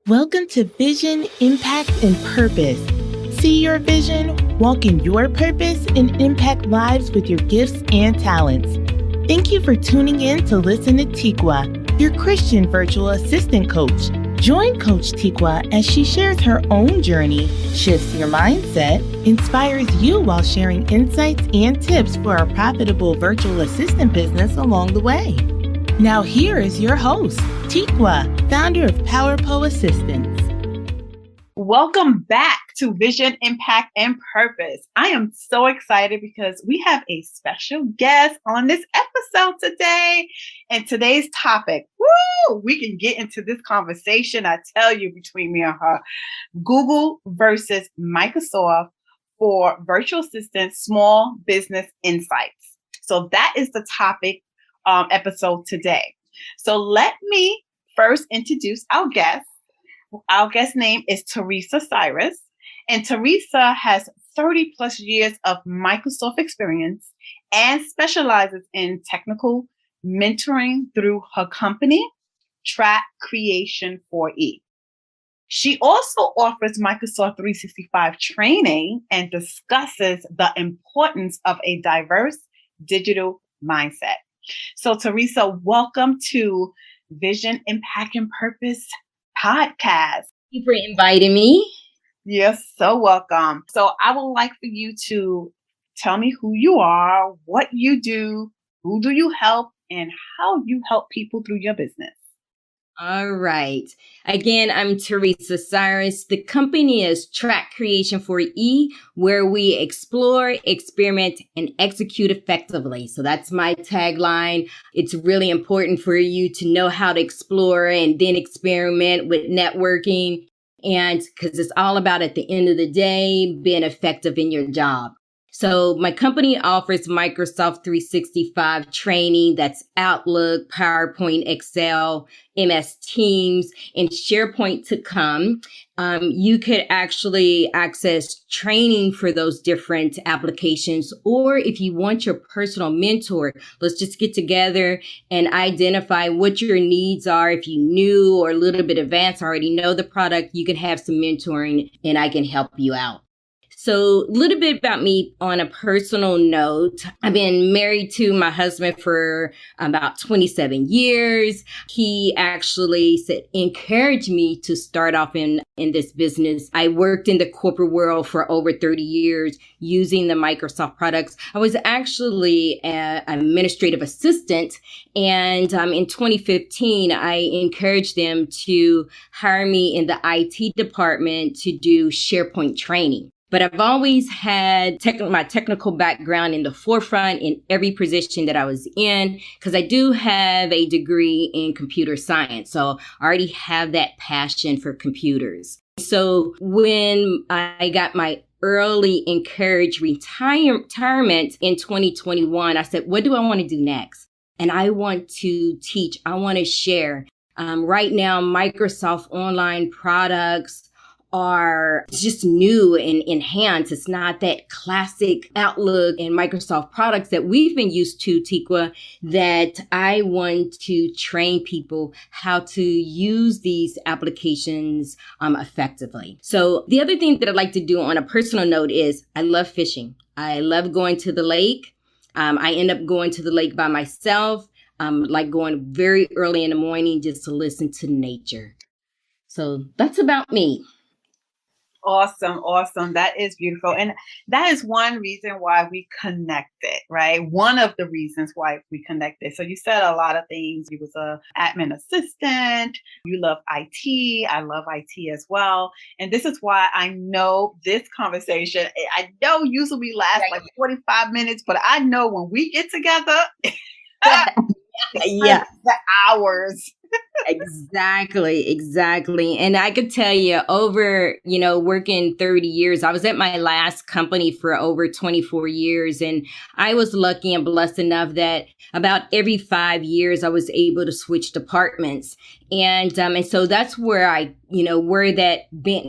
Welcome to Vision, Impact, and Purpose. See your vision, walk in your purpose, and impact lives with your gifts and talents. Thank you for tuning in to listen to Tikwa, your Christian virtual assistant coach. Join Coach Tikwa as she shares her own journey, shifts your mindset, inspires you while sharing insights and tips for a profitable virtual assistant business along the way. Now here is your host, Tikwa, founder of PowerPo Assistants. Welcome back to Vision, Impact, and Purpose. I am so excited because we have a special guest on this episode today. And today's topic, we can get into this conversation, I tell you, between me and her. Google versus Microsoft for virtual assistant small business insights. So that is the topic episode today. So let me first introduce our guest. Our guest name is Teresa Cyrus, and Teresa has 30 plus years of Microsoft experience and specializes in technical mentoring through her company, Track Creation 4E. She also offers Microsoft 365 training and discusses the importance of a diverse digital mindset. So, Teresa, welcome to Vision, Impact, and Purpose podcast. Thank you for inviting me. You're so welcome. So, I would like for you to tell me who you are, what you do, who do you help, and how you help people through your business. All right. Again, I'm Teresa Cyrus. The company is Track Creation 4E, where we explore, experiment, and execute effectively. So that's my tagline. It's really important for you to know how to explore and then experiment with networking. And because it's all about, at the end of the day, being effective in your job. So my company offers Microsoft 365 training. That's Outlook, PowerPoint, Excel, MS Teams, and SharePoint to come. You could actually access training for those different applications. Or if you want your personal mentor, let's just get together and identify what your needs are. If you new or a little bit advanced, already know the product, you can have some mentoring and I can help you out. So a little bit about me on a personal note. I've been married to my husband for about 27 years. He actually encouraged me to start off in this business. I worked in the corporate world for over 30 years using the Microsoft products. I was actually an administrative assistant. And in 2015, I encouraged them to hire me in the IT department to do SharePoint training. But I've always had my technical background in the forefront in every position that I was in, because I do have a degree in computer science. So I already have that passion for computers. So when I got my early encouraged retirement in 2021, I said, what do I want to do next? And I want to teach. I want to share. Right now, Microsoft online products are just new and enhanced. It's not that classic Outlook and Microsoft products that we've been used to, Tikwa, that I want to train people how to use these applications effectively. So the other thing that I'd like to do on a personal note is I love fishing. I love going to the lake. I end up going to the lake by myself, like going very early in the morning just to listen to nature. So that's about me. Awesome. That is beautiful. And that is one reason why we connected, right? One of the reasons why we connected. So you said a lot of things. You was an admin assistant. You love IT. I love IT as well. And this is why I know this conversation, I know usually we last like 45 minutes, but I know when we get together, yeah, the hours. Exactly. And I could tell you over, working 30 years, I was at my last company for over 24 years. And I was lucky and blessed enough that about every 5 years, I was able to switch departments. And so that's where where that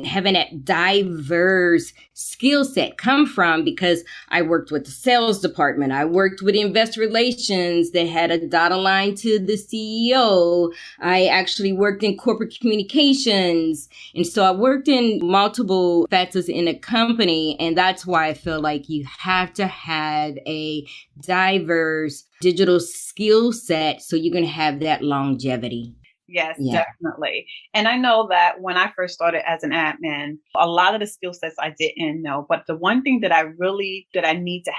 having that diverse skill set come from, because I worked with the sales department. I worked with investor relations that had a dotted line to the CEO. I actually worked in corporate communications. And so I worked in multiple facets in a company. And that's why I feel like you have to have a diverse digital skill set so you can have that longevity. Yes, Yeah. definitely. And I know that when I first started as an admin, a lot of the skill sets I didn't know. But the one thing that I need to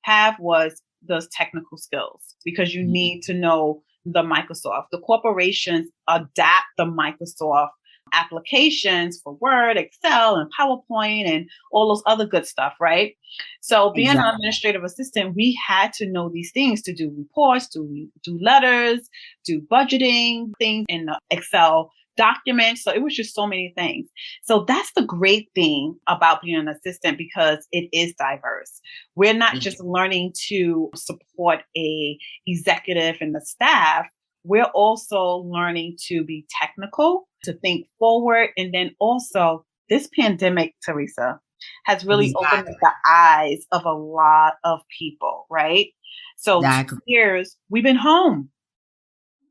have was those technical skills, because you need to know the Microsoft. The corporations adapt the Microsoft applications for Word, Excel, and PowerPoint, and all those other good stuff, right? So being an Exactly. administrative assistant, we had to know these things to do reports, to do letters, do budgeting things in the Excel documents. So it was just so many things. So that's the great thing about being an assistant, because it is diverse. We're not just learning to support a executive and the staff. We're also learning to be technical, to think forward. And then also this pandemic, Teresa, has really opened up the eyes of a lot of people, right? So 2 Exactly. years, we've been home.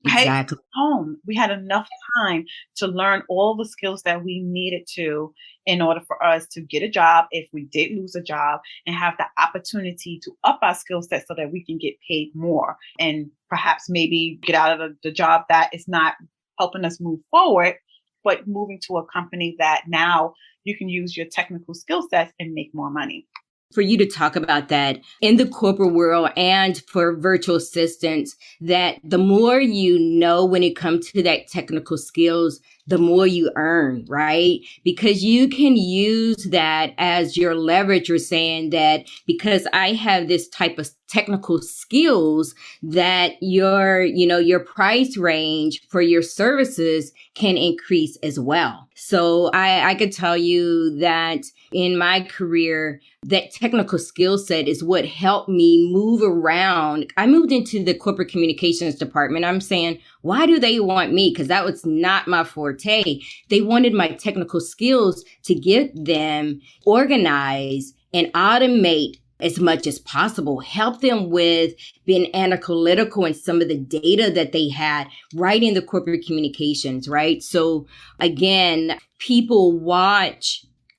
Right? Exactly. Home. We had enough time to learn all the skills that we needed to in order for us to get a job if we did lose a job, and have the opportunity to up our skill set so that we can get paid more, and perhaps maybe get out of the job that is not helping us move forward, but moving to a company that now you can use your technical skill sets and make more money. For you to talk about that in the corporate world and for virtual assistants, that the more you know when it comes to that technical skills, the more you earn, right? Because you can use that as your leverage. You're saying that because I have this type of technical skills, that your price range for your services can increase as well. So I could tell you that in my career, that technical skill set is what helped me move around. I moved into the corporate communications department. I'm saying, why do they want me? Because that was not my forte. They wanted my technical skills to get them organized and automate as much as possible, help them with being analytical and some of the data that they had right in the corporate communications, right? So again,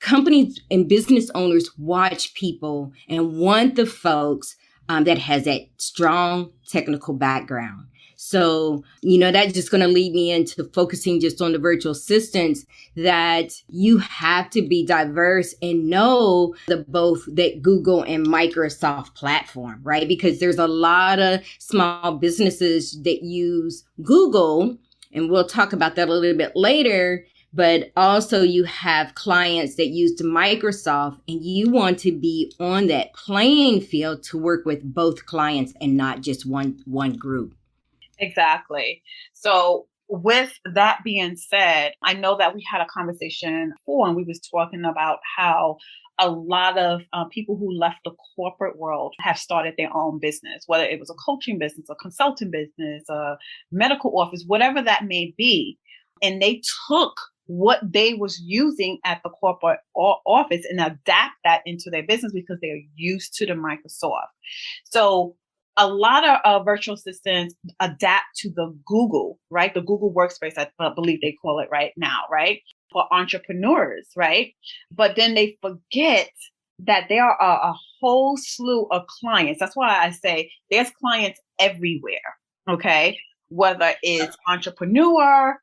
companies and business owners watch people and want the folks that has that strong technical background. So, that's just going to lead me into focusing just on the virtual assistants, that you have to be diverse and know both that Google and Microsoft platform, right? Because there's a lot of small businesses that use Google, and we'll talk about that a little bit later. But also you have clients that use Microsoft, and you want to be on that playing field to work with both clients and not just one group. Exactly. So with that being said, I know that we had a conversation before, and we was talking about how a lot of people who left the corporate world have started their own business, whether it was a coaching business, a consulting business, a medical office, whatever that may be. And they took what they was using at the corporate office and adapt that into their business because they're used to the Microsoft. So a lot of virtual assistants adapt to the Google, right? The Google workspace, I believe they call it right now, right? For entrepreneurs, right? But then they forget that there are a whole slew of clients. That's why I say there's clients everywhere, okay? Whether it's entrepreneur,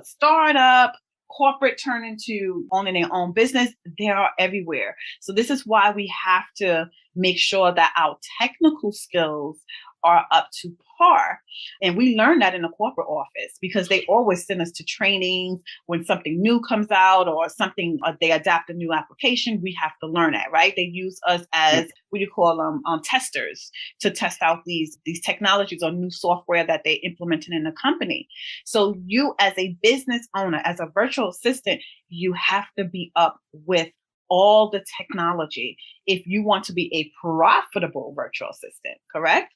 startup, corporate turn into owning their own business, they are everywhere. So this is why we have to make sure that our technical skills are up to par. And we learn that in the corporate office because they always send us to trainings when something new comes out or something, they adapt a new application. We have to learn that, right? They use us as, what do you call them, testers to test out these technologies or new software that they implemented in the company. So you as a business owner, as a virtual assistant, you have to be up with all the technology if you want to be a profitable virtual assistant, correct?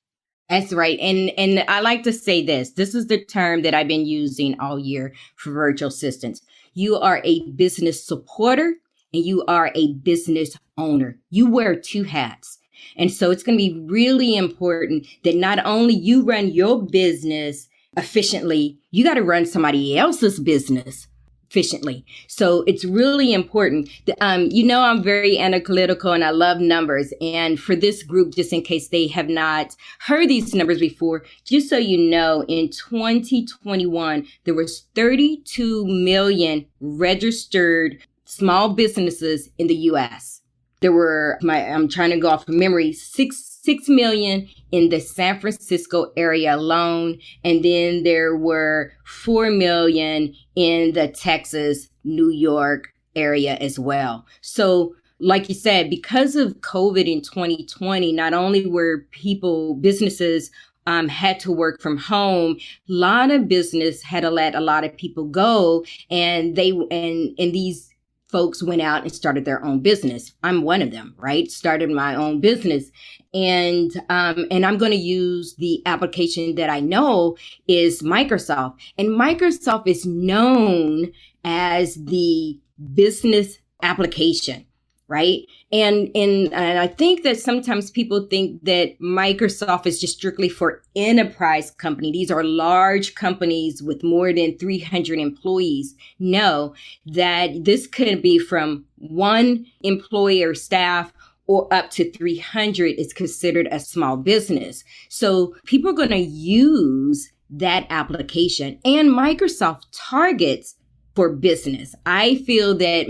That's right. And I like to say this. This is the term that I've been using all year for virtual assistants. You are a business supporter and you are a business owner. You wear two hats. And so it's going to be really important that not only you run your business efficiently, you got to run somebody else's business efficiently. So it's really important. I'm very analytical and I love numbers. And for this group, just in case they have not heard these numbers before, just so you know, in 2021, there was 32 million registered small businesses in the U.S. There were, I'm trying to go off of memory, 6 million in the San Francisco area alone. And then there were 4 million in the Texas, New York area as well. So like you said, because of COVID in 2020, not only were businesses had to work from home, a lot of business had to let a lot of people go. And these folks went out and started their own business. I'm one of them, right? Started my own business. And I'm going to use the application that I know is Microsoft. And Microsoft is known as the business application, right? And I think that sometimes people think that Microsoft is just strictly for enterprise company. These are large companies with more than 300 employees. No, that this could be from one employee or staff or up to 300 is considered a small business. So people are going to use that application, and Microsoft targets for business. I feel that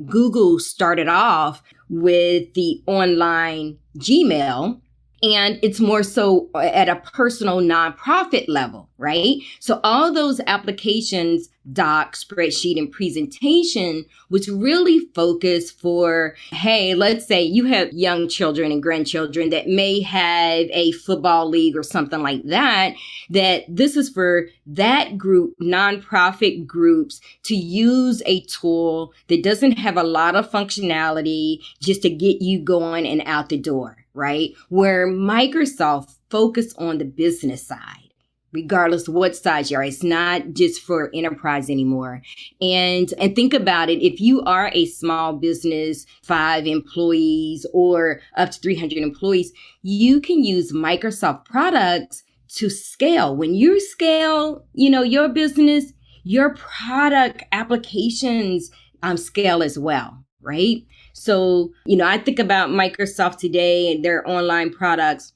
Google started off with the online Gmail, and it's more so at a personal nonprofit level, right? So all those applications, doc, spreadsheet, and presentation was really focused for, hey, let's say you have young children and grandchildren that may have a football league or something like that, that this is for that group, nonprofit groups, to use a tool that doesn't have a lot of functionality just to get you going and out the door, right? Where Microsoft focused on the business side. Regardless of what size you are, it's not just for enterprise anymore. And think about it. If you are a small business, 5 employees or up to 300 employees, you can use Microsoft products to scale. When you scale, your business, your product applications scale as well, right? So, I think about Microsoft today and their online products.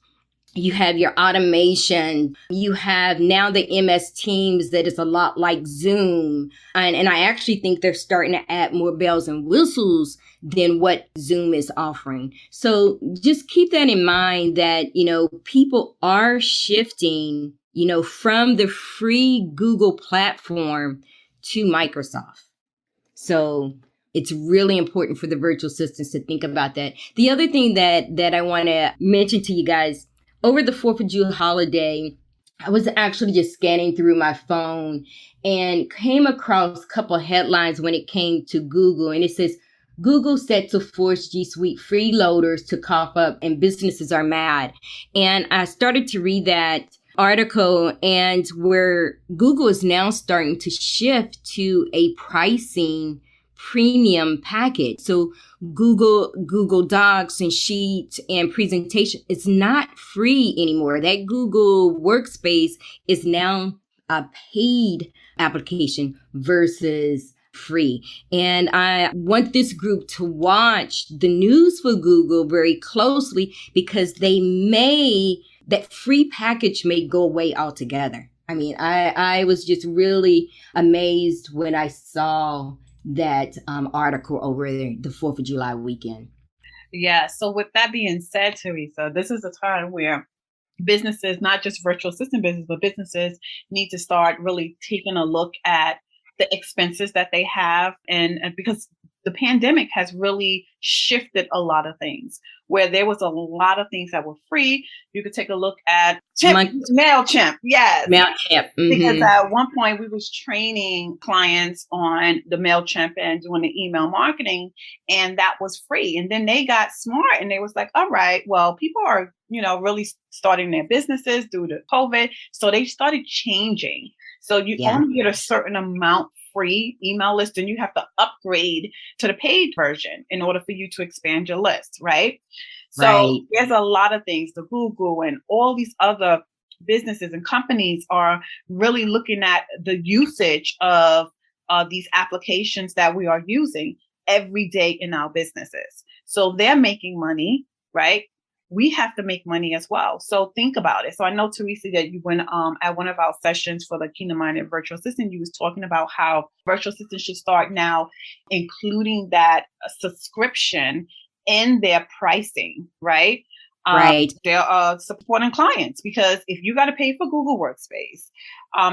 You have your automation. You have now the MS Teams that is a lot like Zoom. And I actually think they're starting to add more bells and whistles than what Zoom is offering. So just keep that in mind that, people are shifting, from the free Google platform to Microsoft. So it's really important for the virtual assistants to think about that. The other thing that I want to mention to you guys, over the 4th of July holiday, I was actually just scanning through my phone and came across a couple of headlines when it came to Google. And it says, Google set to force G Suite freeloaders to cough up and businesses are mad. And I started to read that article, and where Google is now starting to shift to a pricing premium package. So Google Docs and Sheets and presentation is not free anymore. That Google workspace is now a paid application versus free. And I want this group to watch the news for Google very closely, because that free package may go away altogether. I mean, I was just really amazed when I saw that article over the 4th of July weekend. Yeah. So with that being said, Teresa, this is a time where businesses, not just virtual assistant business, but businesses need to start really taking a look at the expenses that they have. And because the pandemic has really shifted a lot of things, where there was a lot of things that were free. You could take a look at MailChimp. Yes. MailChimp. Mm-hmm. Because at one point we was training clients on the MailChimp and doing the email marketing, and that was free. And then they got smart and they was like, all right, well, people are, really starting their businesses due to COVID. So they started changing. So you only get a certain amount free email list, and you have to upgrade to the paid version in order for you to expand your list, right? So there's a lot of things, the Google and all these other businesses and companies are really looking at the usage of these applications that we are using every day in our businesses. So they're making money, right? We have to make money as well. So think about it. So I know, Teresa, that you went at one of our sessions for the Kingdom Minded Virtual Assistant, you was talking about how virtual assistants should start now including that subscription in their pricing, right? Right. They're supporting clients, because if you got to pay for Google Workspace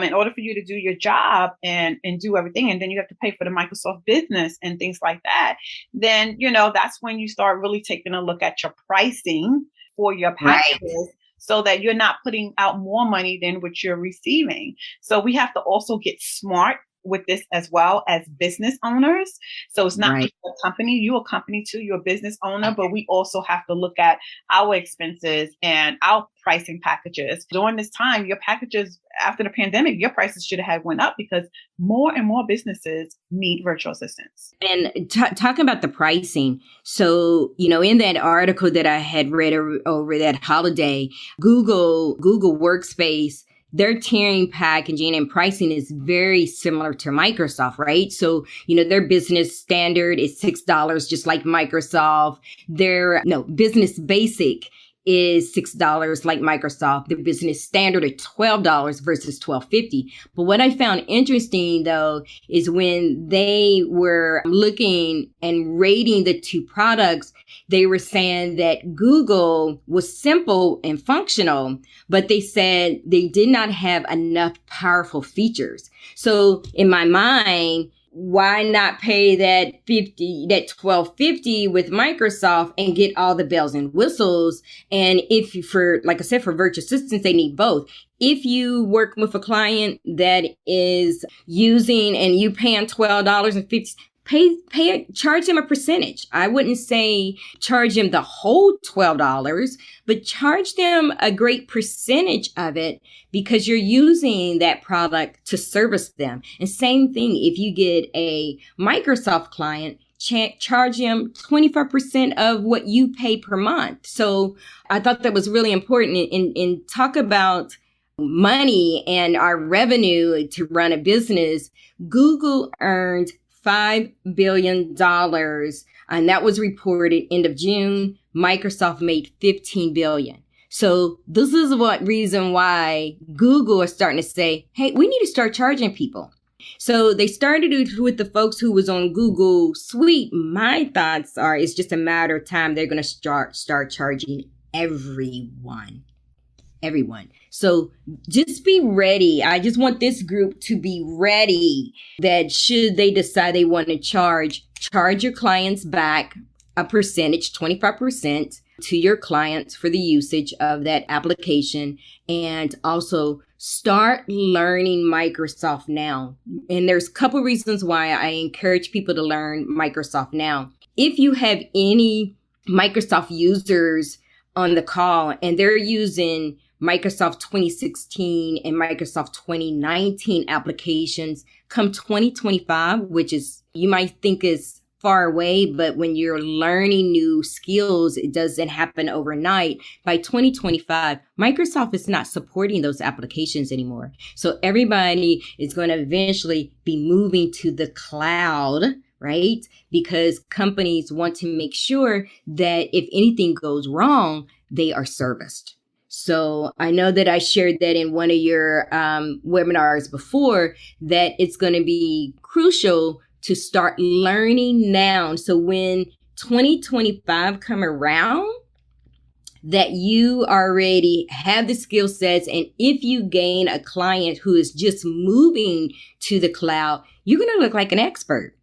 in order for you to do your job and do everything, and then you have to pay for the Microsoft Business and things like that, then, that's when you start really taking a look at your pricing for your packages. Right. So that you're not putting out more money than what you're receiving. So we have to also get smart with this as well as business owners. So it's not just a company, you're a company too, you're a business owner, but we also have to look at our expenses and our pricing packages. During this time, your packages after the pandemic, your prices should have went up because more and more businesses need virtual assistants. And talking about the pricing. So, in that article that I had read over that holiday, Google Workspace, their tiering, packaging, and pricing is very similar to Microsoft, right? So, their business standard is $6, just like Microsoft. Their business basic is $6 like Microsoft. The business standard is $12 versus $12.50. But what I found interesting, though, is when they were looking and rating the two products, they were saying that Google was simple and functional, but they said they did not have enough powerful features. So in my mind, why not pay that $12.50 with Microsoft and get all the bells and whistles? And like I said, for virtual assistants, they need both. If you work with a client that is using and you paying $12.50, charge them a percentage. I wouldn't say charge them the whole $12, but charge them a great percentage of it because you're using that product to service them. And same thing, if you get a Microsoft client, charge them 25% of what you pay per month. So I thought that was really important. And talk about money and our revenue to run a business. Google earned $5 billion. And that was reported end of June. Microsoft made $15 billion. So this is what reason why Google is starting to say, hey, we need to start charging people. So they started with the folks who was on Google Suite. My thoughts are it's just a matter of time. They're going to start charging everyone. So just be ready. I just want this group to be ready that should they decide they want to charge your clients back a percentage, 25% to your clients for the usage of that application. And also start learning Microsoft now. And there's a couple reasons why I encourage people to learn Microsoft now. If you have any Microsoft users on the call and they're using Microsoft 2016 and Microsoft 2019 applications, come 2025, which is, you might think is far away, but when you're learning new skills, it doesn't happen overnight. By 2025, Microsoft is not supporting those applications anymore. So everybody is going to eventually be moving to the cloud, right? Because companies want to make sure that if anything goes wrong, they are serviced. So I know that I shared that in one of your webinars before, that it's going to be crucial to start learning now. So when 2025 come around, that you already have the skill sets. And if you gain a client who is just moving to the cloud, you're going to look like an expert.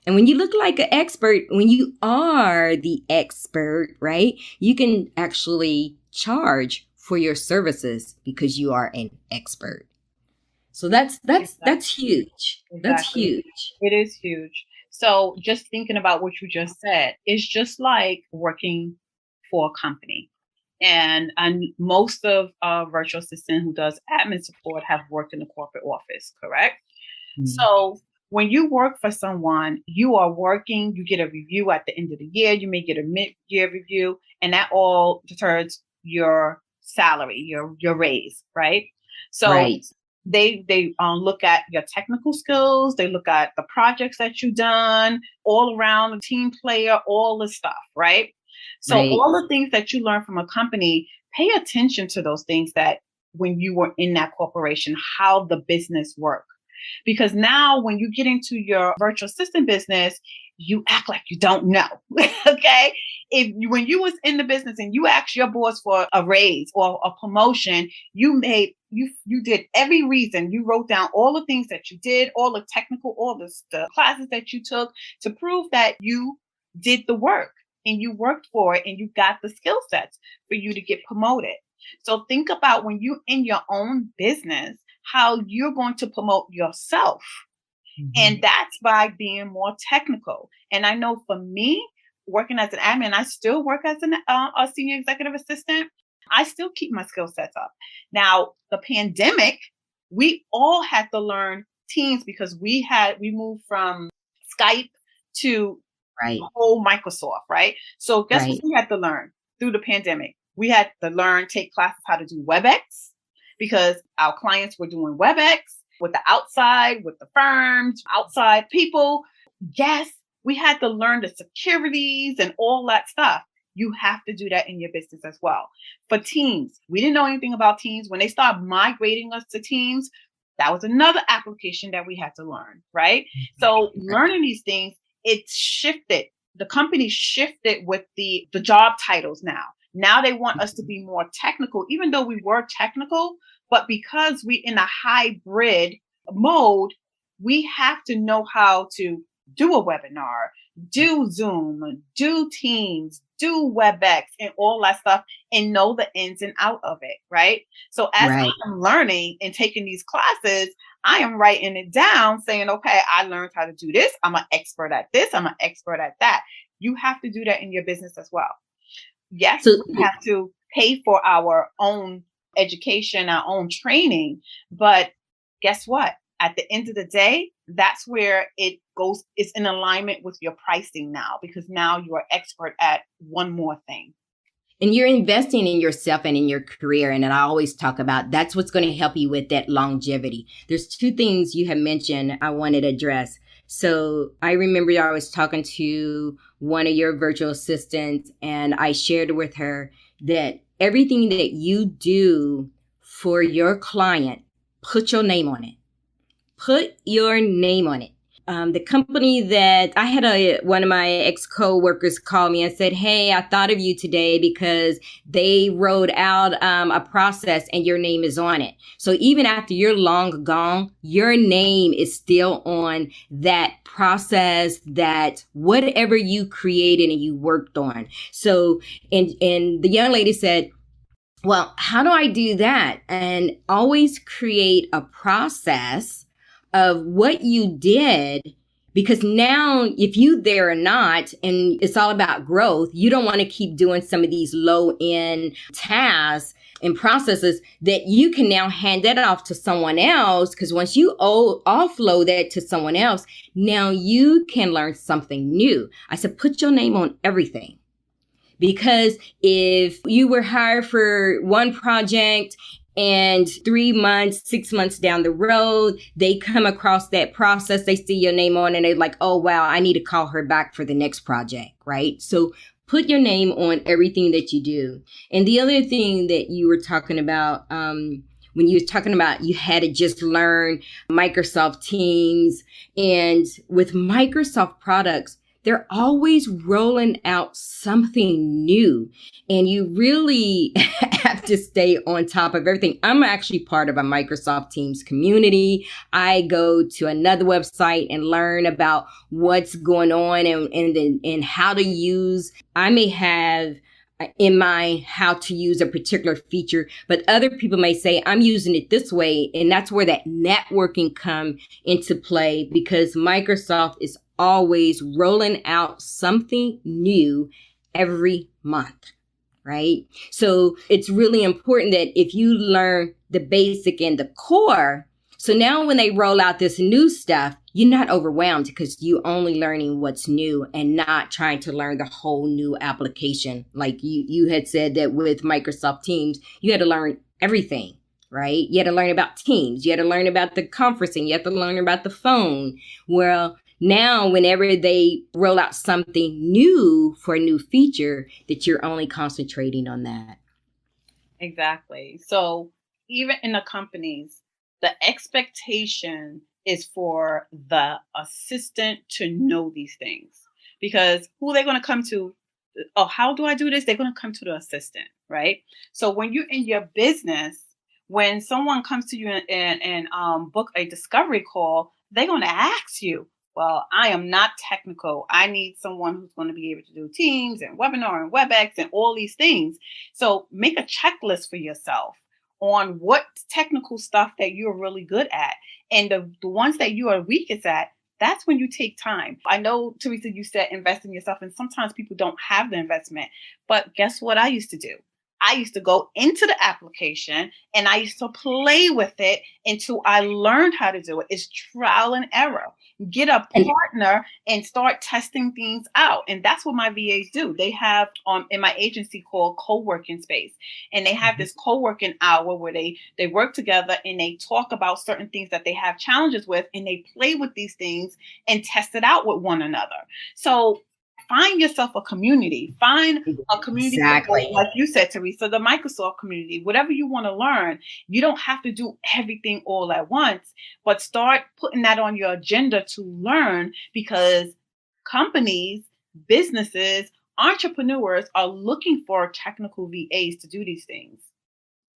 And when you look like an expert, when you are the expert, right, you can actually charge for your services because you are an expert. So that's huge. Exactly. That's huge. It is huge. So just thinking about what you just said, it's just like working for a company. And most of virtual assistant who does admin support have worked in the corporate office, correct? Mm-hmm. So when you work for someone, you are working, you get a review at the end of the year, you may get a mid-year review, and that all determines your salary, your raise, right? So Right. they look at your technical skills, they look at the projects that you've done, all around the team player, all the stuff, right? So Right. all the things that you learn from a company, pay attention to those things that when you were in that corporation, how the business worked. Because now when you get into your virtual assistant business, you act like you don't know. Okay. When you was in the business and you asked your boss for a raise or a promotion, you did every reason. You wrote down all the things that you did, all the technical, all the classes that you took to prove that you did the work and you worked for it and you got the skill sets for you to get promoted. So think about when you're in your own business, how you're going to promote yourself. And that's by being more technical. And I know for me, working as an admin, I still work as a senior executive assistant. I still keep my skill sets up. Now, the pandemic, we all had to learn Teams because we moved from Skype to Right. the whole Microsoft, right? So guess what we had to learn through the pandemic? We had to take classes how to do WebEx because our clients were doing WebEx with the outside, with the firms, outside people. Yes, we had to learn the securities and all that stuff. You have to do that in your business as well. For Teams, we didn't know anything about Teams. When they started migrating us to Teams, that was another application that we had to learn, right? So learning these things, it shifted. The company shifted with the job titles now. Now they want us to be more technical, even though we were technical, but because we're in a hybrid mode, we have to know how to do a webinar, do Zoom, do Teams, do WebEx and all that stuff and know the ins and out of it, right? So as I'm learning and taking these classes, I am writing it down saying, okay, I learned how to do this. I'm an expert at this. I'm an expert at that. You have to do that in your business as well. Yes, we have to pay for our own education, our own training. But guess what? At the end of the day, that's where it goes. It's in alignment with your pricing now, because now you are expert at one more thing. And you're investing in yourself and in your career. And I always talk about that's what's going to help you with that longevity. There's two things you have mentioned I wanted to address. So I remember I was talking to one of your virtual assistants and I shared with her that everything that you do for your client, put your name on it. Put your name on it. The company that I had one of my ex-coworkers call me and said, hey, I thought of you today because they wrote out a process and your name is on it. So even after you're long gone, your name is still on that process, that whatever you created and you worked on. So, and the young lady said, well, how do I do that? And always create a process of what you did, because now if you there or not, and it's all about growth, you don't want to keep doing some of these low end tasks and processes that you can now hand that off to someone else. Because once you offload that to someone else, now you can learn something new. I said, put your name on everything. Because if you were hired for one project and 3 months, 6 months down the road, they come across that process, they see your name on and they're like, oh, wow, I need to call her back for the next project, right? So put your name on everything that you do. And the other thing that you were talking about, when you were talking about you had to just learn Microsoft Teams, and with Microsoft products, they're always rolling out something new, and you really have to stay on top of everything. I'm actually part of a Microsoft Teams community. I go to another website and learn about what's going on and how to use. I may have in mind how to use a particular feature, but other people may say, I'm using it this way. And that's where that networking come into play, because Microsoft is always rolling out something new every month, right? So it's really important that if you learn the basic and the core, So now when they roll out this new stuff, you're not overwhelmed because you're only learning what's new and not trying to learn the whole new application. Like you had said that with Microsoft Teams, you had to learn everything, right? You had to learn about Teams. You had to learn about the conferencing. You had to learn about the phone. Well, now, whenever they roll out something new for a new feature, that you're only concentrating on that. Exactly. So even in the companies, the expectation is for the assistant to know these things, because who they're going to come to? Oh, how do I do this? They're going to come to the assistant, right? So when you're in your business, when someone comes to you and book a discovery call, they're going to ask you, well, I am not technical. I need someone who's going to be able to do Teams and webinar and WebEx and all these things. So make a checklist for yourself on what technical stuff that you're really good at. And the ones that you are weakest at, that's when you take time. I know, Teresa, you said invest in yourself, and sometimes people don't have the investment. But guess what I used to do? I used to go into the application and I used to play with it until I learned how to do it. It's trial and error. Get a partner and start testing things out. And that's what my VAs do. They have in my agency called co-working space. And they have this co-working hour where they work together and they talk about certain things that they have challenges with, and they play with these things and test it out with one another. So find yourself a community. Find a community, exactly, like you said, Teresa, the Microsoft community. Whatever you want to learn, you don't have to do everything all at once, but start putting that on your agenda to learn, because companies, businesses, entrepreneurs are looking for technical VAs to do these things,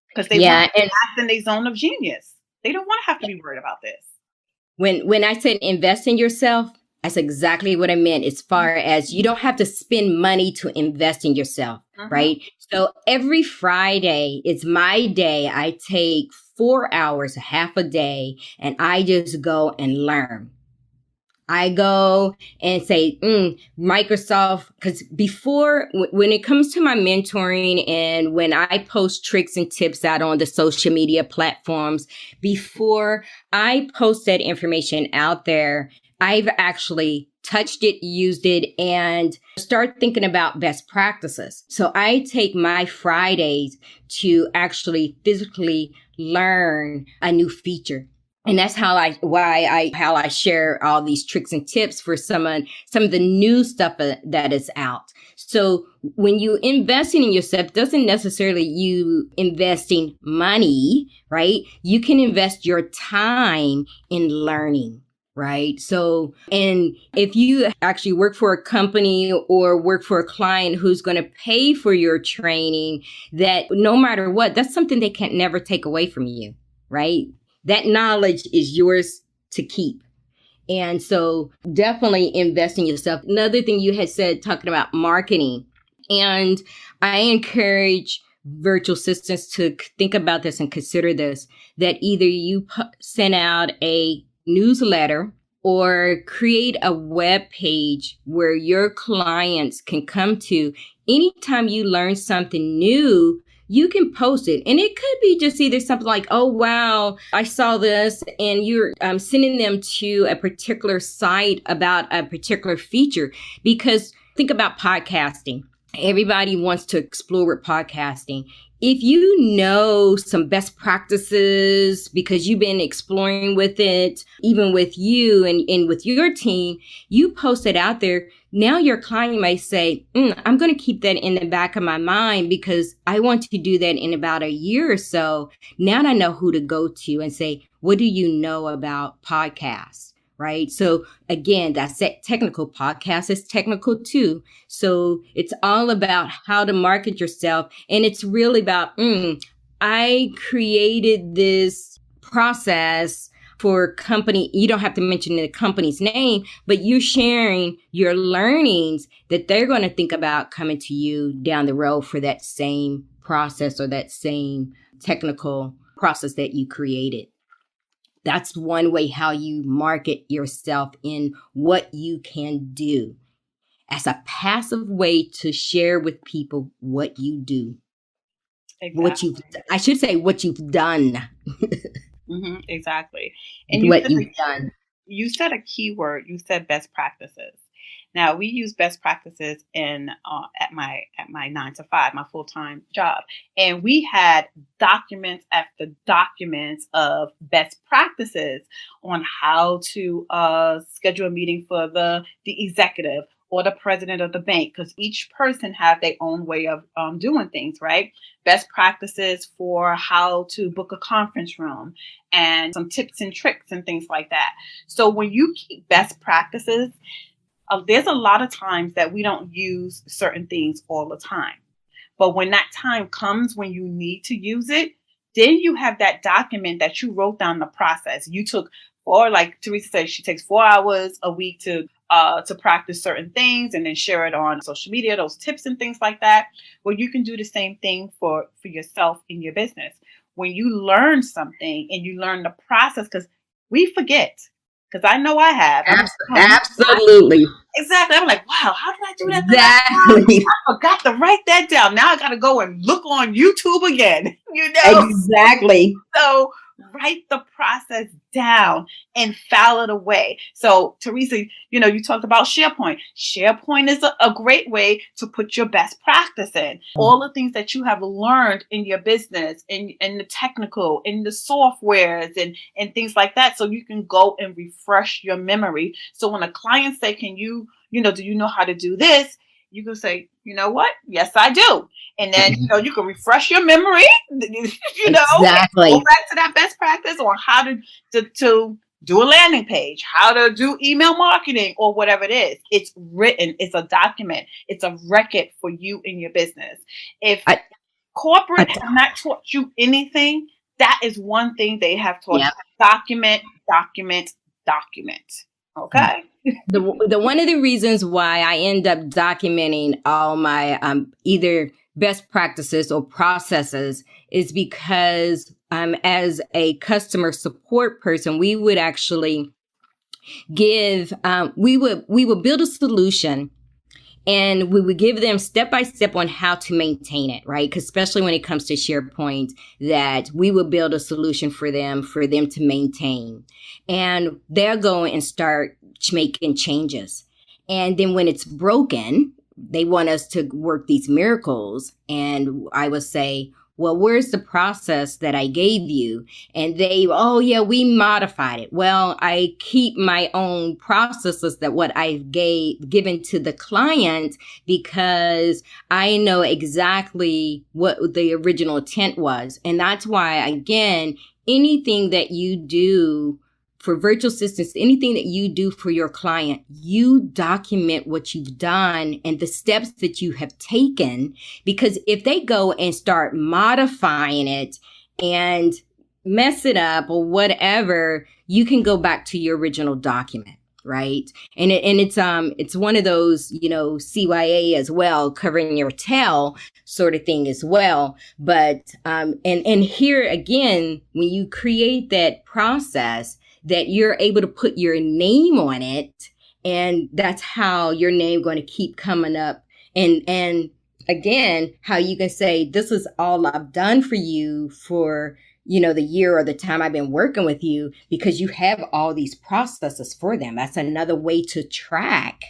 because they want to act in their zone of genius. They don't want to have to be worried about this. When I said invest in yourself, that's exactly what I meant, as far as you don't have to spend money to invest in yourself, right? So every Friday is my day. I take 4 hours, half a day, and I just go and learn. I go and say, Microsoft, because before, when it comes to my mentoring and when I post tricks and tips out on the social media platforms, before I post that information out there, I've actually touched it, used it, and start thinking about best practices. So I take my Fridays to actually physically learn a new feature. And that's how I share all these tricks and tips for some of the new stuff that is out. So when you investing in yourself, doesn't necessarily you investing money, right? You can invest your time in learning. Right. So, and if you actually work for a company or work for a client who's going to pay for your training, that no matter what, that's something they can never take away from you. Right. That knowledge is yours to keep. And so definitely invest in yourself. Another thing you had said, talking about marketing, and I encourage virtual assistants to think about this and consider this, that either you send out a newsletter or create a web page where your clients can come to. Anytime you learn something new, you can post it. And it could be just either something like, oh, wow, I saw this, and you're sending them to a particular site about a particular feature. Because think about podcasting. Everybody wants to explore with podcasting. If you know some best practices because you've been exploring with it, even with you and with your team, you post it out there. Now your client may say, I'm going to keep that in the back of my mind because I want to do that in about a year or so. Now I know who to go to and say, what do you know about podcasts? Right. So again, that's that technical. Podcast is technical too. So it's all about how to market yourself. And it's really about, I created this process for a company. You don't have to mention the company's name, but you're sharing your learnings that they're going to think about coming to you down the road for that same process or that same technical process that you created. That's one way how you market yourself in what you can do as a passive way to share with people what you do. Exactly. What you've done. Exactly. And with what you've done. you said a key word. You said best practices. Now we use best practices in at my 9 to 5, my full time job, and we had documents after documents of best practices on how to schedule a meeting for the executive or the president of the bank, because each person have their own way of doing things, right? Best practices for how to book a conference room and some tips and tricks and things like that. So when you keep best practices, there's a lot of times that we don't use certain things all the time. But when that time comes when you need to use it, then you have that document that you wrote down the process. You took, or like Teresa said, she takes 4 hours a week to practice certain things and then share it on social media, those tips and things like that. Well, you can do the same thing for yourself in your business. When you learn something and you learn the process, because we forget. Because I know I have. Absolutely. Exactly. I'm like, wow, how did I do that the last time? Exactly. I forgot to write that down. Now I got to go and look on YouTube again, Exactly. So write the process down and file it away. So Teresa, you talked about SharePoint. SharePoint is a great way to put your best practice in. All the things that you have learned in your business, in the technical, in the softwares and things like that. So you can go and refresh your memory. So when a client say, do you know how to do this? You can say, you know what? Yes, I do. And then, you can refresh your memory, Exactly. go back to that best practice on how to do a landing page, how to do email marketing or whatever it is. It's written. It's a document. It's a record for you in your business. If corporate have not taught you anything, that is one thing they have taught you. Document, document, document. Okay. The one of the reasons why I end up documenting all my either best practices or processes is because as a customer support person, we would actually give we would build a solution. And we would give them step by step on how to maintain it, right? Because especially when it comes to SharePoint, that we would build a solution for them to maintain. And they'll go and start making changes. And then when it's broken, they want us to work these miracles. And I would say, well, where's the process that I gave you? And they, oh yeah, we modified it. Well, I keep my own processes that what I've given to the client because I know exactly what the original intent was. And that's why, again, anything that you do for virtual assistants, anything that you do for your client, you document what you've done and the steps that you have taken. Because if they go and start modifying it and mess it up or whatever, you can go back to your original document, right? And it's one of those, CYA as well, covering your tail sort of thing as well. But and here again, when you create that process, that you're able to put your name on it, and that's how your name going to keep coming up. And again, how you can say, this is all I've done for you for, the year or the time I've been working with you, because you have all these processes for them. That's another way to track,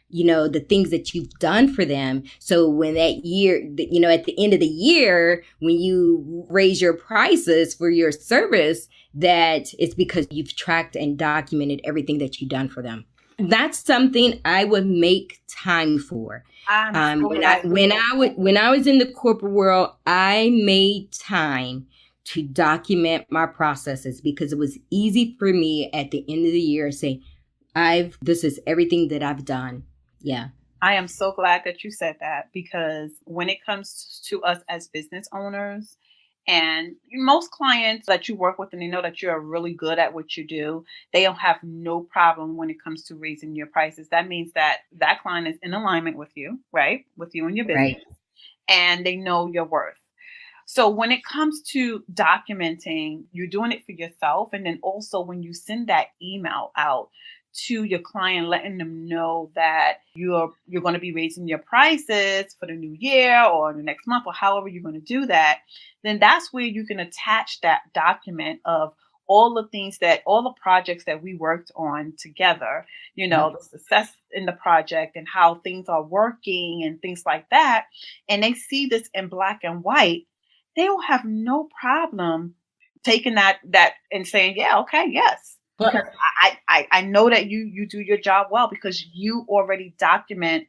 the things that you've done for them. So when that year, at the end of the year, when you raise your prices for your service, that it's because you've tracked and documented everything that you've done for them. That's something I would make time for. When I was in the corporate world, I made time to document my processes because it was easy for me at the end of the year to say, this is everything that I've done. Yeah. I am so glad that you said that, because when it comes to us as business owners, and most clients that you work with and they know that you're really good at what you do, they don't have no problem when it comes to raising your prices. That means that client is in alignment with you, right? With you and your business. Right. And they know your worth. So when it comes to documenting, you're doing it for yourself. And then also when you send that email out to your client, letting them know that you're going to be raising your prices for the new year or the next month or however you're going to do that, then that's where you can attach that document of all the projects that we worked on together, the success in the project and how things are working and things like that, and they see this in black and white, they will have no problem taking that and saying, yeah, okay, yes. Because I know that you do your job well because you already document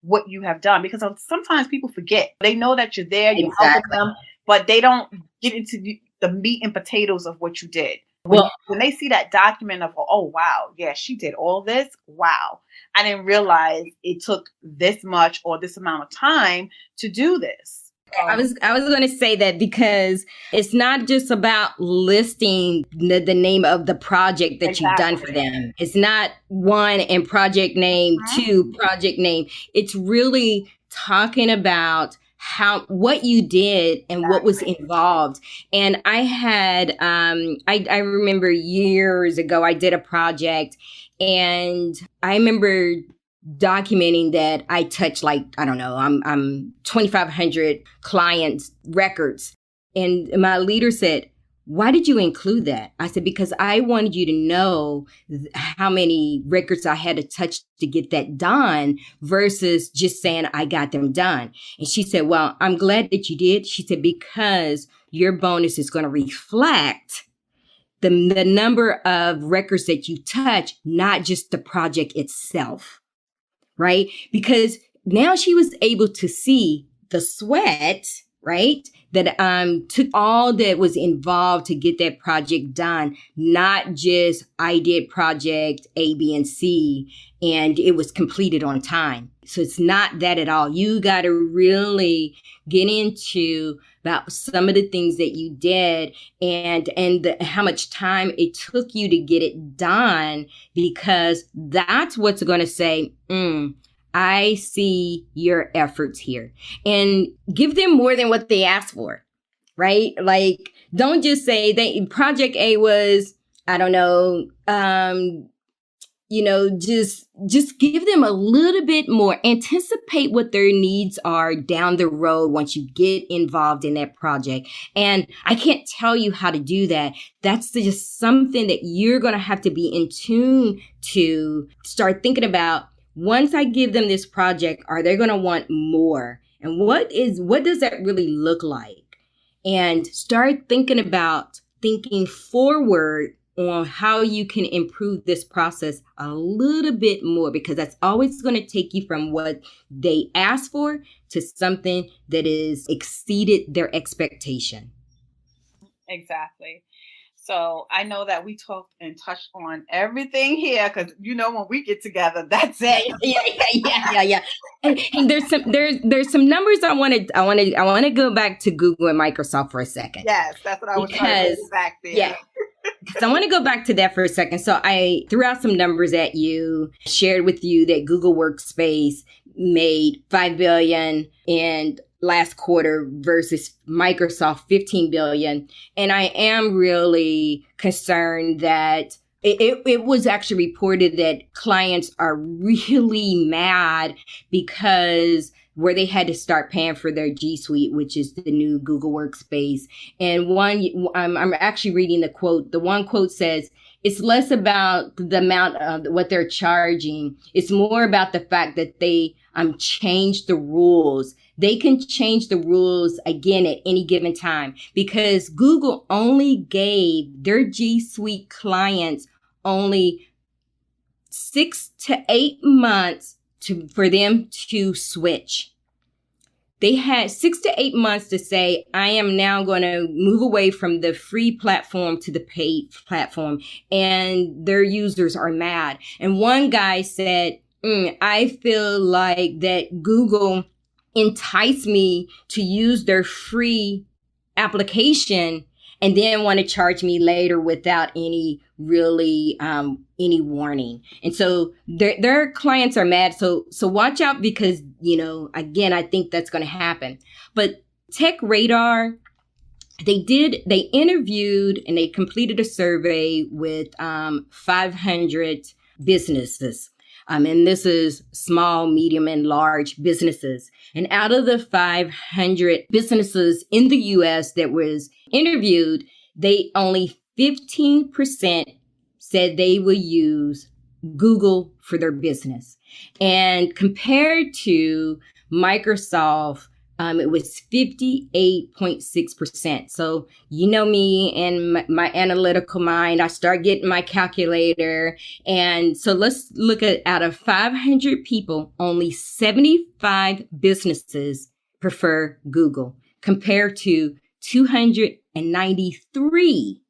what you have done. Because sometimes people forget. They know that you're there, you're helping them, but they don't get into the meat and potatoes of what you did. When they see that document of, oh, wow, yeah, she did all this. Wow. I didn't realize it took this much or this amount of time to do this. I was going to say that because it's not just about listing the name of the project that you've done for them. It's not one and project name, two project name. It's really talking about what you did and what was involved. And I had, I remember years ago, I did a project and I remember documenting that I touched I'm 2,500 clients' records. And my leader said, why did you include that? I said, because I wanted you to know how many records I had to touch to get that done versus just saying I got them done. And she said, well, I'm glad that you did. She said, because your bonus is going to reflect the number of records that you touch, not just the project itself. Right? Because now she was able to see the sweat, right? That took all that was involved to get that project done, not just I did project A, B, and C, and it was completed on time. So it's not that at all. You got to really get into about some of the things that you did and how much time it took you to get it done, because that's what's going to say, I see your efforts here, and give them more than what they asked for, right? Like, don't just say project A was, I don't know, just give them a little bit more. Anticipate what their needs are down the road once you get involved in that project. And I can't tell you how to do that. That's just something that you're going to have to be in tune to start thinking about. Once I give them this project, are they going to want more? And what does that really look like? And start thinking forward on how you can improve this process a little bit more, because that's always going to take you from what they asked for to something that is exceeded their expectation. Exactly. So I know that we talked and touched on everything here because, when we get together, that's it. Yeah. And there's some numbers I want to go back to Google and Microsoft for a second. Yes, that's what I was trying to get back there. Yeah. So I want to go back to that for a second. So I threw out some numbers at you, shared with you that Google Workspace made $5 billion in last quarter versus Microsoft $15 billion. And I am really concerned that it was actually reported that clients are really mad because where they had to start paying for their G Suite, which is the new Google Workspace. And I'm actually reading the quote. The one quote says, it's less about the amount of what they're charging. It's more about the fact that they changed the rules. They can change the rules again at any given time because Google only gave their G Suite clients only 6 to 8 months for them to switch. They had 6 to 8 months to say, I am now going to move away from the free platform to the paid platform. And their users are mad. And one guy said, I feel like that Google enticed me to use their free application and then want to charge me later without any any warning. And so their clients are mad. So watch out because, again, I think that's going to happen. But Tech Radar, they interviewed and they completed a survey with 500 businesses. And this is small, medium, and large businesses. And out of the 500 businesses in the U.S. that was interviewed, only 15% said they will use Google for their business. And compared to Microsoft, it was 58.6%. So, you know me and my analytical mind, I start getting my calculator. And so let's look at out of 500 people, only 75 businesses prefer Google compared to 293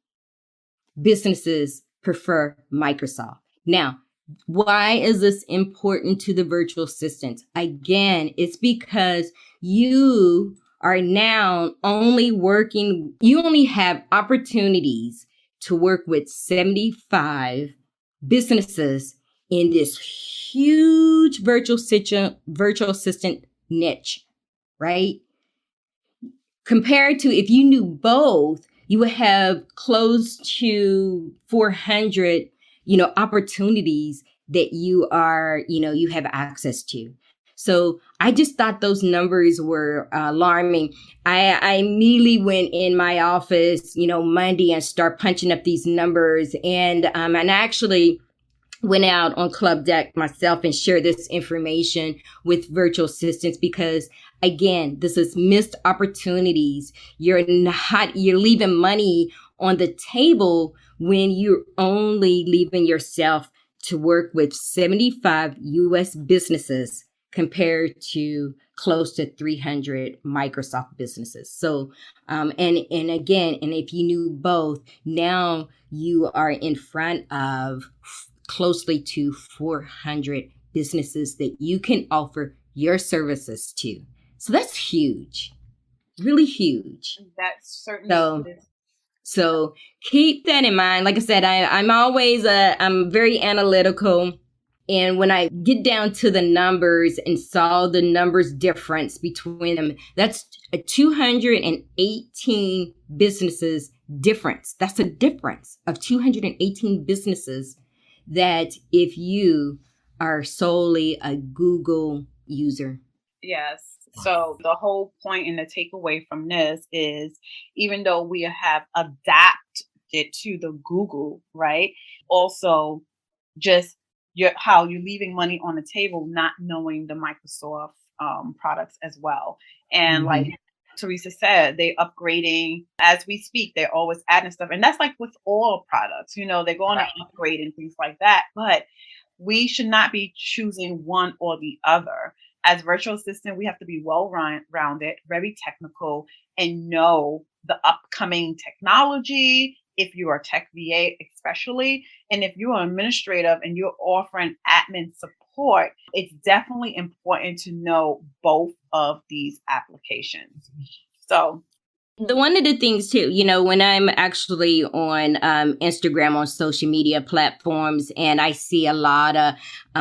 businesses prefer Microsoft. Now, why is this important to the virtual assistants? Again, it's because you are now you only have opportunities to work with 75 businesses in this huge virtual assistant niche, right? Compared to if you knew both, you would have close to 400, opportunities that you have access to. So I just thought those numbers were alarming. I immediately went in my office, Monday and start punching up these numbers. And actually went out on Club Deck myself and shared this information with virtual assistants because, again, this is missed opportunities. You're leaving money on the table when you're only leaving yourself to work with 75 U.S. businesses compared to close to 300 Microsoft businesses. So, and if you knew both, now you are in front of closely to 400 businesses that you can offer your services to. So that's huge, really huge. That certainly is. So keep that in mind. Like I said, I'm very analytical. And when I get down to the numbers and saw the numbers difference between them, that's a 218 businesses difference. That's a difference of 218 businesses that if you are solely a Google user. Yes. So the whole point and the takeaway from this is, even though we have adapted to the Google, right? Also, just how you're leaving money on the table, not knowing the Microsoft products as well. And like Teresa said, they're upgrading as we speak. They're always adding stuff. And that's like with all products, they're going to upgrade and things like that. But we should not be choosing one or the other. As virtual assistant, we have to be well-rounded, very technical, and know the upcoming technology. If you are tech VA, especially, and if you're administrative and you're offering admin support, it's definitely important to know both of these applications. So one of the things too, when I'm actually on Instagram, on social media platforms, and I see a lot of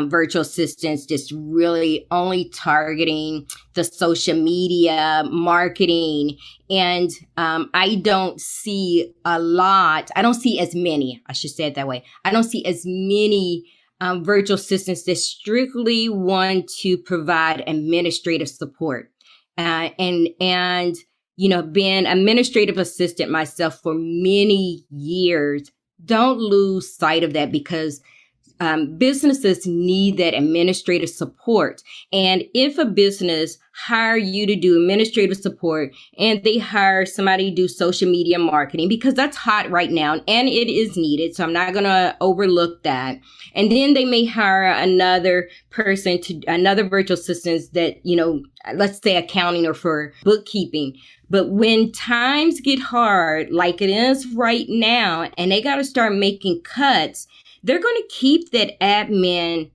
virtual assistants just really only targeting the social media marketing. And I don't see as many, I should say it that way. I don't see as many virtual assistants that strictly want to provide administrative support. Being administrative assistant myself for many years, don't lose sight of that because businesses need that administrative support. And if a business hire you to do administrative support and they hire somebody to do social media marketing, because that's hot right now and it is needed, so I'm not going to overlook that. And then they may hire another person another virtual assistant that, let's say accounting or for bookkeeping. But when times get hard, like it is right now, and they got to start making cuts, they're going to keep that admin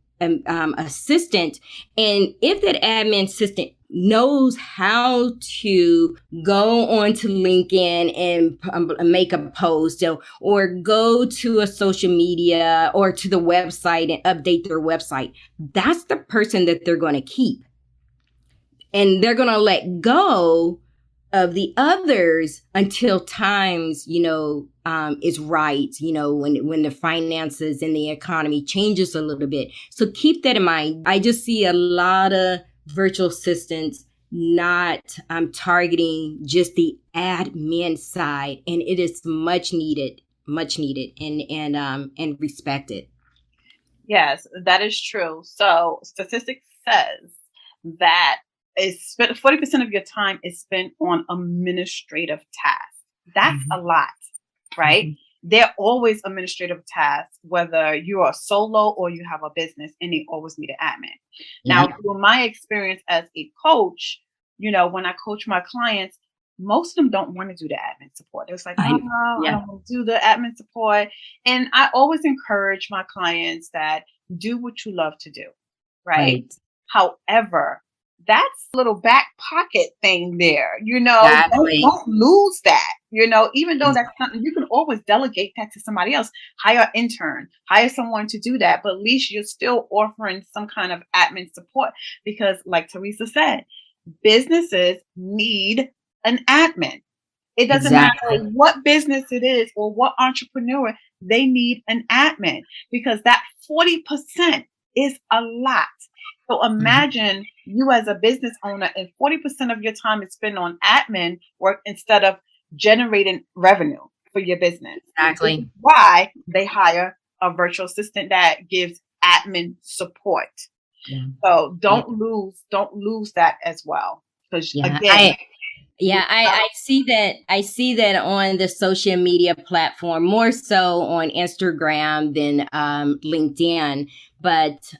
assistant. And if that admin assistant knows how to go onto LinkedIn and make a post or go to a social media or to the website and update their website, that's the person that they're going to keep. And they're going to let go of the others until times, is right, when the finances and the economy changes a little bit. So keep that in mind. I just see a lot of virtual assistants not targeting just the admin side, and it is much needed much needed and respected. Yes, that is true. So statistics says that is 40% of your time is spent on administrative tasks. That's a lot, right? Mhm. They're always administrative tasks, whether you are solo or you have a business, and they always need an admin. Now, Yeah. through my experience as a coach, when I coach my clients, most of them don't want to do the admin support. It's like, oh, no, I Yeah. don't want to do the admin support. And I always encourage my clients that do what you love to do, right? Right. However, that's a little back pocket thing there. Exactly. Don't lose that. Even though that's something you can always delegate that to somebody else, hire an intern, hire someone to do that. But at least you're still offering some kind of admin support because, like Teresa said, businesses need an admin. It doesn't matter Exactly. what business it is or what entrepreneur, they need an admin because that 40% is a lot. So Mhm. imagine you as a business owner and 40% of your time is spent on admin work instead of generating revenue for your business. This is Exactly. why they hire a virtual assistant that gives admin support. Yeah. So Yeah. don't lose that as well. Because Yeah. again, I see that. I see that on the social media platform, more so on Instagram than LinkedIn. But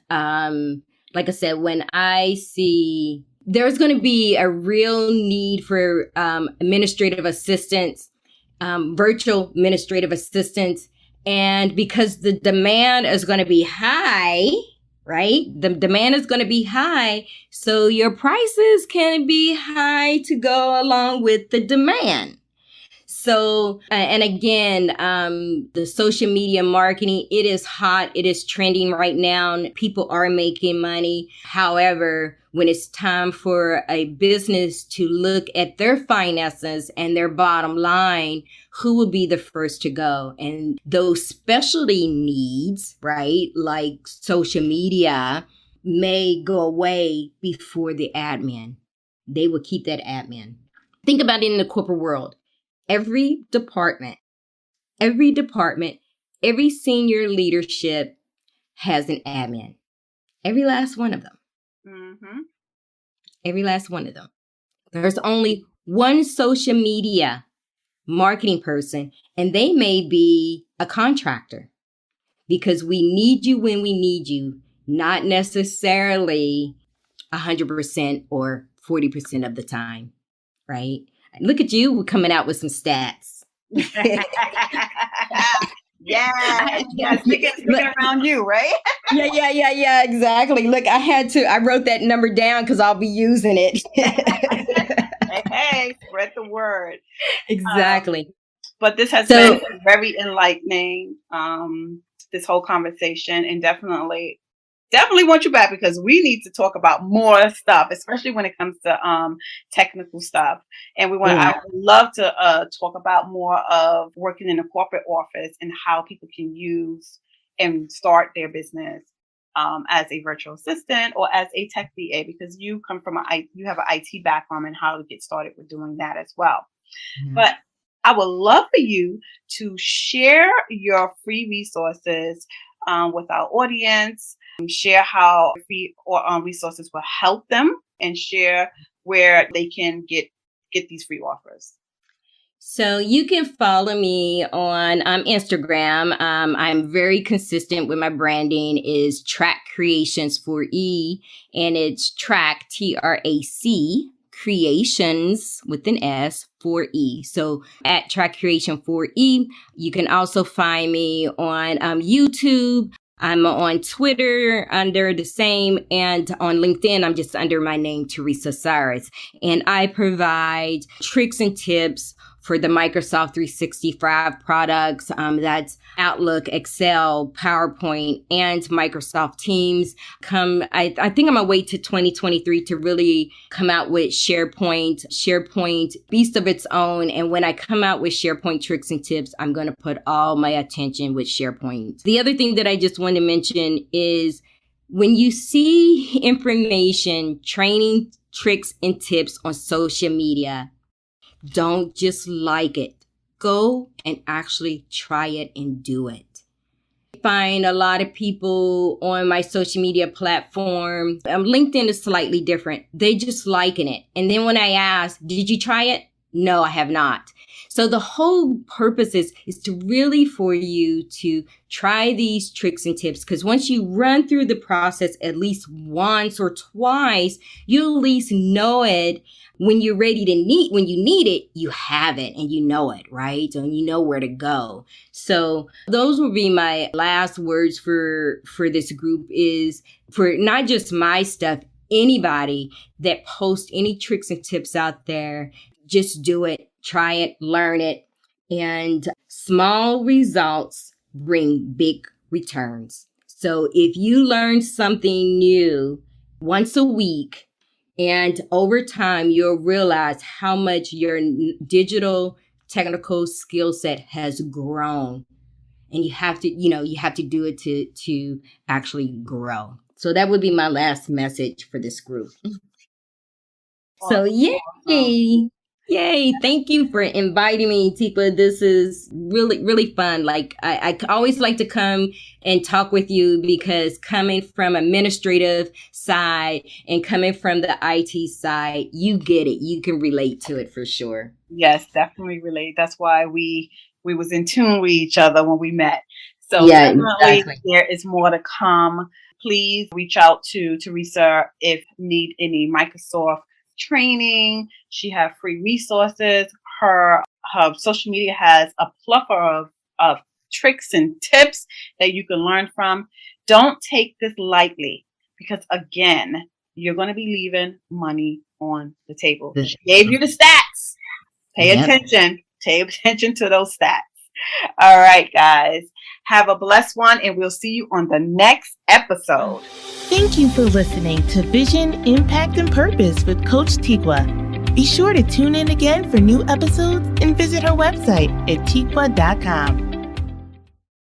like I said, when I see there's going to be a real need for administrative assistants, virtual administrative assistants, and because the demand is going to be high, right? The demand is going to be high. So your prices can be high to go along with the demand. So, and again, the social media marketing, it is hot. It is trending right now. People are making money. However, when it's time for a business to look at their finances and their bottom line, who will be the first to go? And those specialty needs, right, like social media, may go away before the admin. They will keep that admin. Think about it in the corporate world. Every department, every senior leadership has an admin. Every last one of them. mm-hmm. Every last one of them. There's only one social media marketing person, and they may be a contractor because we need you when we need you, not necessarily 100% or 40% of the time, right? Look at you, we're coming out with some stats. Yeah, speaking around you, right? Yeah, exactly. Look, I wrote that number down because I'll be using it. Hey, spread the word. Exactly. But this has been very enlightening, this whole conversation, and definitely want you back because we need to talk about more stuff, especially when it comes to technical stuff. And I would love to talk about more of working in a corporate office and how people can use and start their business as a virtual assistant or as a tech VA, because you come from you have an IT background and how to get started with doing that as well. Yeah. But I would love for you to share your free resources with our audience, share how free resources will help them, and share where they can get these free offers. So you can follow me on Instagram. I'm very consistent with my branding is Track Creations for E, and it's Track TRAC Creations with an S for E. So at Track Creation for E, you can also find me on YouTube. I'm on Twitter under the same, and on LinkedIn, I'm just under my name, Teresa Cyrus. And I provide tricks and tips for the Microsoft 365 products. That's Outlook, Excel, PowerPoint, and Microsoft Teams. I think I'm gonna wait to 2023 to really come out with SharePoint, beast of its own. And when I come out with SharePoint tricks and tips, I'm gonna put all my attention with SharePoint. The other thing that I just want to mention is when you see information, training, tricks, and tips on social media, don't just like it. go and actually try it and do it. I find a lot of people on my social media platform, LinkedIn is slightly different. They just liking it. And then when I ask, did you try it? No, I have not. So the whole purpose is to really for you to try these tricks and tips, because once you run through the process at least once or twice, you'll at least know it. When you're ready to when you need it, you have it and you know it, right? And you know where to go. So those will be my last words for this group, is for not just my stuff, anybody that posts any tricks and tips out there, just do it, try it, learn it. And small results bring big returns. So if you learn something new once a week, and over time, you'll realize how much your digital technical skill set has grown. And you have to do it to actually grow. So that would be my last message for this group. So yay. Yay. Thank you for inviting me, Tikwa. This is really, really fun. Like I always like to come and talk with you, because coming from administrative side and coming from the IT side, you get it. You can relate to it for sure. Yes, definitely relate. That's why we was in tune with each other when we met. So yeah, definitely exactly. There is more to come. Please reach out to Teresa if need any Microsoft training. She has free resources. Her social media has a plethora of tricks and tips that you can learn from. Don't take this lightly, because again, you're going to be leaving money on the table. She gave you the stats. Pay attention. Pay attention to those stats. All right, guys. Have a blessed one, and we'll see you on the next episode. Thank you for listening to Vision, Impact, and Purpose with Coach Tikwa. Be sure to tune in again for new episodes and visit her website at tikwa.com.